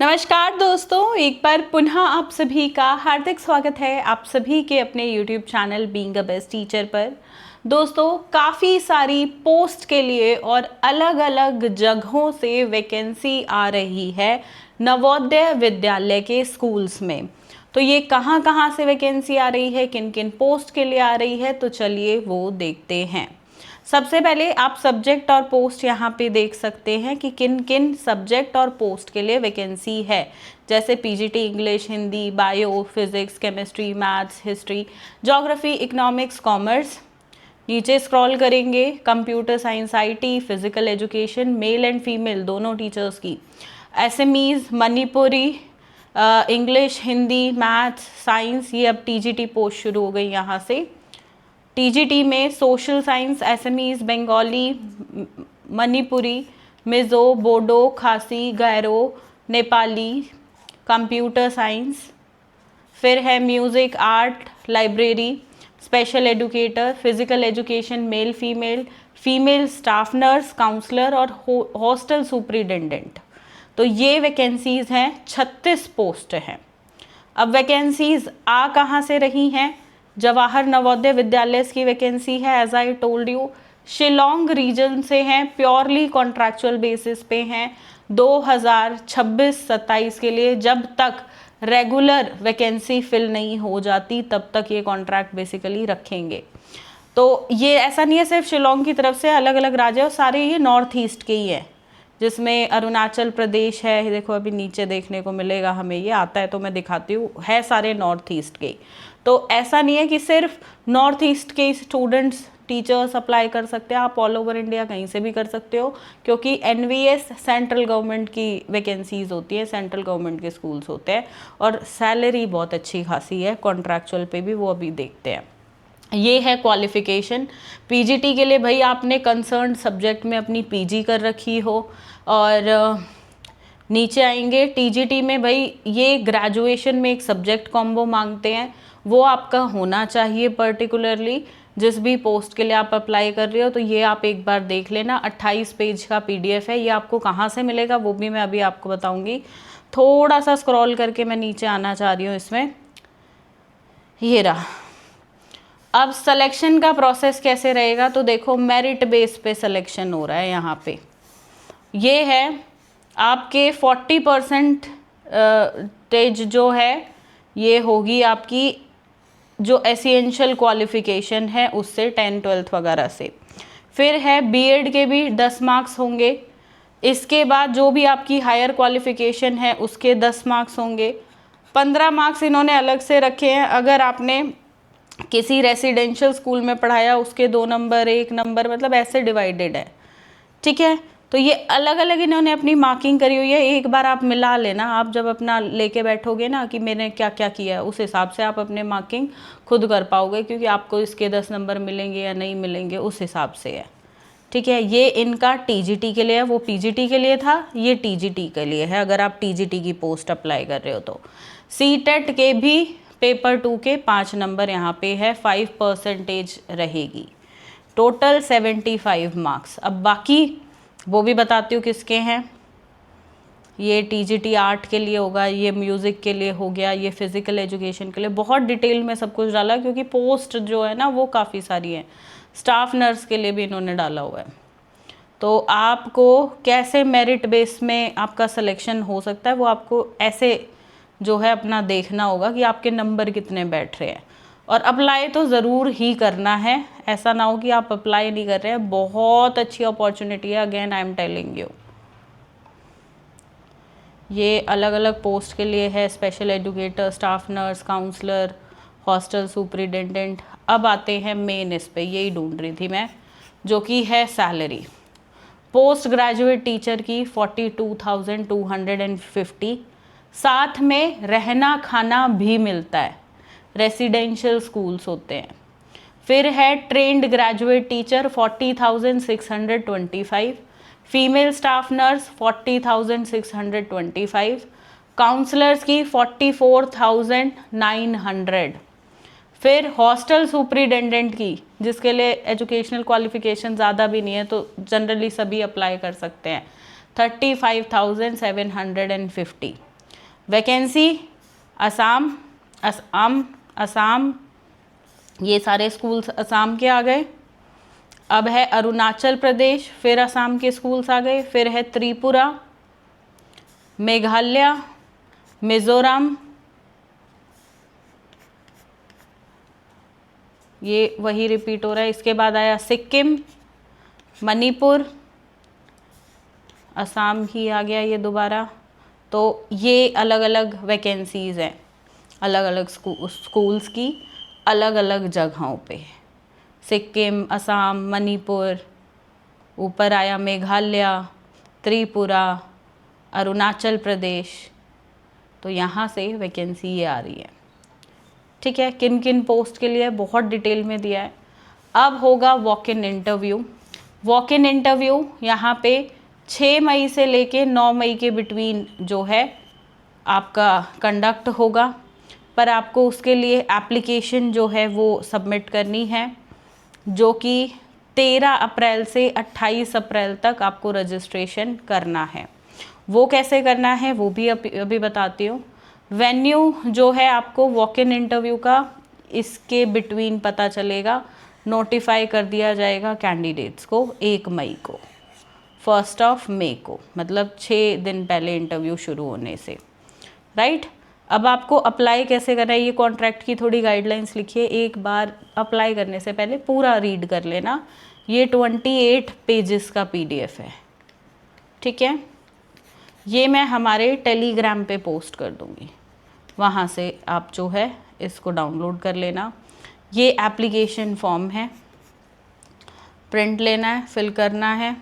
नमस्कार दोस्तों, एक बार पुनः आप सभी का हार्दिक स्वागत है आप सभी के अपने YouTube channel being a best teacher पर। दोस्तों, काफ़ी सारी पोस्ट के लिए और अलग अलग जगहों से वैकेंसी आ रही है नवोदय विद्यालय के स्कूल्स में। तो ये कहाँ कहाँ से वैकेंसी आ रही है, किन किन पोस्ट के लिए आ रही है, तो चलिए वो देखते हैं। सबसे पहले आप सब्जेक्ट और पोस्ट यहाँ पे देख सकते हैं कि किन किन सब्जेक्ट और पोस्ट के लिए वैकेंसी है। जैसे PGT English, Hindi, bio, physics, chemistry, maths, history, geography, economics, commerce. नीचे स्क्रॉल करेंगे, computer science, IT, physical education, male and female दोनों टीचर्स की, SMEs, Manipuri, English, Hindi, maths, science. ये अब टीजीटी पोस्ट शुरू हो गई यहाँ से। टीजीटी में सोशल साइंस, एसएमईज, बंगाली, मणिपुरी, मिज़ो, बोडो, खासी, गैरो, नेपाली, कंप्यूटर साइंस। फिर है music, art, library, special educator, physical education, male female, female staff nurse, counsellor और हॉस्टल सुपरिटेंडेंट। तो ये वैकेंसीज़ हैं, 36 पोस्ट हैं। अब वैकेंसीज़ आ कहाँ से रही हैं? जवाहर नवोदय विद्यालय की वैकेंसी है, as I told you. Shillong region से हैं, प्योरली कॉन्ट्रैक्चुअल बेसिस पे हैं 2026-27 के लिए। जब तक रेगुलर वैकेंसी फिल नहीं हो जाती तब तक ये कॉन्ट्रैक्ट बेसिकली रखेंगे। तो ये ऐसा नहीं है सिर्फ शिलोंग की तरफ से, अलग अलग राज्य और सारे ये नॉर्थ ईस्ट के ही हैं, जिसमें अरुणाचल प्रदेश है। देखो अभी नीचे देखने को मिलेगा हमें, ये आता है तो मैं दिखाती हूँ, है सारे नॉर्थ ईस्ट के। तो ऐसा नहीं है कि सिर्फ नॉर्थ ईस्ट के स्टूडेंट्स टीचर्स अप्लाई कर सकते हैं, आप ऑल ओवर इंडिया कहीं से भी कर सकते हो, क्योंकि एनवीएस सेंट्रल गवर्नमेंट की वैकेंसीज होती है, सेंट्रल गवर्नमेंट के स्कूल्स होते हैं और सैलरी बहुत अच्छी खासी है, कॉन्ट्रैक्चुअल पे भी, वो अभी देखते हैं। ये है क्वालिफिकेशन। पीजीटी के लिए भाई आपने कंसर्न सब्जेक्ट में अपनी पीजी कर रखी हो। और नीचे आएंगे टीजीटी में, भाई ये ग्रेजुएशन में एक सब्जेक्ट कॉम्बो मांगते हैं, वो आपका होना चाहिए पर्टिकुलरली जिस भी पोस्ट के लिए आप अप्लाई कर रहे हो। तो ये आप एक बार देख लेना, 28 पेज का पीडीएफ है। ये आपको कहाँ से मिलेगा वो भी मैं अभी आपको बताऊंगी। थोड़ा सा स्क्रॉल करके मैं नीचे आना चाह रही हूँ इसमें, ये रहा। अब सिलेक्शन का प्रोसेस कैसे रहेगा? तो देखो मेरिट बेस पे सिलेक्शन हो रहा है यहाँ पे। ये है आपके 40% तेज जो है ये होगी आपकी जो एसेंशियल क्वालिफिकेशन है उससे, 10th-12th वगैरह से। फिर है बीएड के भी 10 मार्क्स होंगे। इसके बाद जो भी आपकी हायर क्वालिफिकेशन है उसके 10 मार्क्स होंगे। 15 मार्क्स इन्होंने अलग से रखे हैं, अगर आपने किसी रेसिडेंशियल स्कूल में पढ़ाया उसके 2 नंबर, 1 नंबर, मतलब ऐसे डिवाइडेड है, ठीक है। तो ये अलग अलग इन्होंने अपनी मार्किंग करी हुई है। एक बार आप मिला लेना, आप जब अपना लेके बैठोगे ना कि मैंने क्या क्या किया है, उस हिसाब से आप अपने मार्किंग खुद कर पाओगे, क्योंकि आपको इसके 10 नंबर मिलेंगे या नहीं मिलेंगे उस हिसाब से है, ठीक है। ये इनका टीजीटी के लिए है, वो पीजीटी के लिए था, ये टीजीटी के लिए है अगर आप टीजीटी की पोस्ट अप्लाई कर रहे हो तो। सीटेट के भी पेपर 2 के 5 नंबर यहाँ पे है, 5% रहेगी, टोटल 75 मार्क्स। अब बाकी वो भी बताती हूँ किसके हैं। ये टीजीटी आर्ट के लिए होगा, ये म्यूज़िक के लिए हो गया, ये फिज़िकल एजुकेशन के लिए। बहुत डिटेल में सब कुछ डाला क्योंकि पोस्ट जो है ना वो काफ़ी सारी है। स्टाफ नर्स के लिए भी इन्होंने डाला हुआ है। तो आपको कैसे मेरिट बेस में आपका सिलेक्शन हो सकता है वो आपको ऐसे जो है अपना देखना होगा कि आपके नंबर कितने बैठ रहे हैं। और अप्लाई तो ज़रूर ही करना है, ऐसा ना हो कि आप अप्लाई नहीं कर रहे हैं। बहुत अच्छी अपॉर्चुनिटी है, again I am telling you. ये अलग अलग पोस्ट के लिए है, special educator, staff nurse, counsellor, hostel superintendent. अब आते हैं मेन इस पे, यही ढूंढ रही थी मैं, जो कि है सैलरी। पोस्ट ग्रेजुएट टीचर की 42,250, साथ में रहना खाना भी मिलता है, रेसिडेंशियल स्कूल्स होते हैं। फिर है trained graduate teacher 40,625, female staff nurse 40,625, counsellors की 44,900। फिर हॉस्टल सुपरिटेंडेंट की, जिसके लिए एजुकेशनल क्वालिफिकेशन ज़्यादा भी नहीं है तो जनरली सभी अप्लाई कर सकते हैं, 35,750। वैकेंसी असम, असम, ये सारे स्कूल्स असम के आ गए। अब है अरुणाचल प्रदेश, फिर असम के स्कूल्स आ गए। फिर है त्रिपुरा, मेघालय, मिजोरम, ये वही रिपीट हो रहा है। इसके बाद आया सिक्किम, मणिपुर, असम ही आ गया ये दोबारा। तो ये अलग अलग वैकेंसीज़ हैं, अलग अलग स्कूल्स की अलग अलग जगहों पे। सिक्किम, असम, मणिपुर, ऊपर आया मेघालय, त्रिपुरा, अरुणाचल प्रदेश। तो यहाँ से वैकेंसी ये आ रही है। ठीक है, किन किन पोस्ट के लिए बहुत डिटेल में दिया है। अब होगा walk in interview. Walk in interview यहाँ पे 6 मई से लेके 9 मई के बिटवीन जो है आपका कंडक्ट होगा, पर आपको उसके लिए एप्लीकेशन जो है वो सबमिट करनी है, जो कि 13 अप्रैल से 28 अप्रैल तक आपको रजिस्ट्रेशन करना है। वो कैसे करना है वो भी अभी बताती हूँ। वेन्यू जो है आपको वॉक इन इंटरव्यू का इसके बिटवीन पता चलेगा, नोटिफाई कर दिया जाएगा कैंडिडेट्स को 1 मई को, 1 मई को, मतलब 6 दिन पहले इंटरव्यू शुरू होने से, राइट। अब आपको अप्लाई कैसे करना है, ये कॉन्ट्रैक्ट की थोड़ी गाइडलाइंस लिखिए। एक बार अप्लाई करने से पहले पूरा रीड कर लेना। ये 28 पेजेस का PDF है, ठीक है। ये मैं हमारे टेलीग्राम पे पोस्ट कर दूँगी, वहाँ से आप जो है इसको डाउनलोड कर लेना। ये एप्लीकेशन फॉर्म है, प्रिंट लेना है, फिल करना है।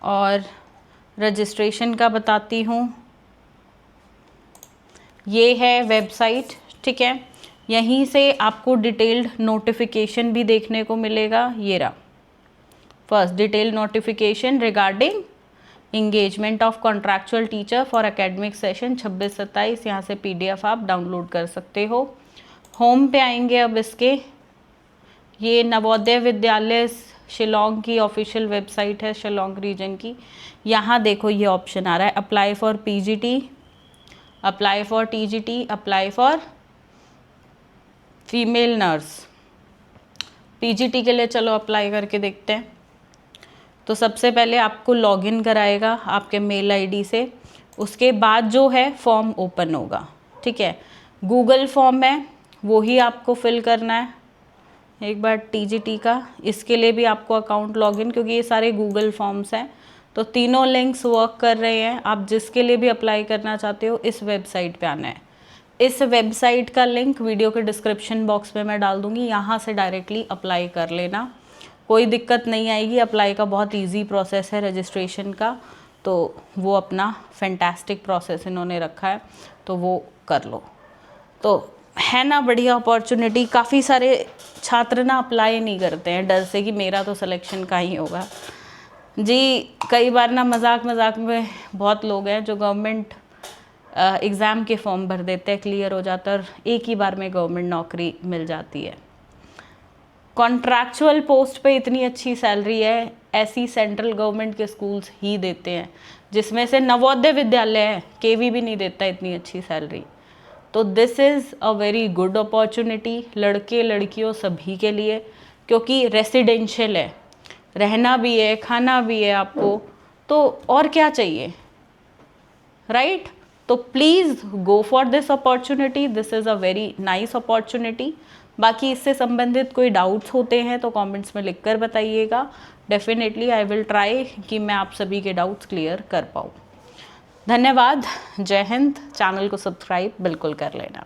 और रजिस्ट्रेशन का बताती हूँ, ये है वेबसाइट, ठीक है। यहीं से आपको डिटेल्ड नोटिफिकेशन भी देखने को मिलेगा। ये रहा, first detail notification regarding engagement of contractual teacher for academic session 26-27। यहाँ से PDF आप डाउनलोड कर सकते हो। होम पे आएंगे अब इसके, ये नवोदय विद्यालय शिलोंग की ऑफिशियल वेबसाइट है, शिलोंग रीजन की। यहाँ देखो ये ऑप्शन आ रहा है, apply for PGT, apply for TGT, apply for female nurse. PGT के लिए चलो अप्लाई करके देखते हैं। तो सबसे पहले आपको लॉगिन कराएगा आपके मेल ID से, उसके बाद जो है फॉर्म ओपन होगा, ठीक है। गूगल फॉर्म है, वो ही आपको फिल करना है। एक बार TGT का, इसके लिए भी आपको अकाउंट लॉगिन, क्योंकि ये सारे गूगल फॉर्म्स हैं, तो तीनों लिंक्स वर्क कर रहे हैं। आप जिसके लिए भी अप्लाई करना चाहते हो इस वेबसाइट पे आना है। इस वेबसाइट का लिंक वीडियो के डिस्क्रिप्शन बॉक्स में मैं डाल दूँगी, यहाँ से डायरेक्टली अप्लाई कर लेना, कोई दिक्कत नहीं आएगी। अप्लाई का बहुत इजी प्रोसेस है रजिस्ट्रेशन का, तो वो अपना फैंटास्टिक प्रोसेस इन्होंने रखा है, तो वो कर लो। तो है ना बढ़िया अपॉर्चुनिटी। काफ़ी सारे छात्र ना अप्लाई नहीं करते हैं डर से कि मेरा तो सिलेक्शन का ही होगा जी। कई बार ना मजाक मजाक में बहुत लोग हैं जो गवर्नमेंट एग्ज़ाम के फॉर्म भर देते हैं, क्लियर हो जाता है और एक ही बार में गवर्नमेंट नौकरी मिल जाती है। कॉन्ट्रैक्चुअल पोस्ट पे इतनी अच्छी सैलरी है, ऐसी सेंट्रल गवर्नमेंट के स्कूल्स ही देते हैं, जिसमें से नवोदय विद्यालय है, KV भी नहीं देता इतनी अच्छी सैलरी। तो this is a very good opportunity, लड़के लड़कियों सभी के लिए, क्योंकि रेसिडेंशियल है, रहना भी है, खाना भी है आपको, तो और क्या चाहिए, राइट। तो please go for this opportunity, this is a very nice opportunity. बाकी इससे संबंधित कोई डाउट्स होते हैं तो कमेंट्स में लिखकर बताइएगा। डेफिनेटली आई विल ट्राई कि मैं आप सभी के डाउट्स क्लियर कर पाऊँ। धन्यवाद, जय हिंद। चैनल को सब्सक्राइब बिल्कुल कर लेना।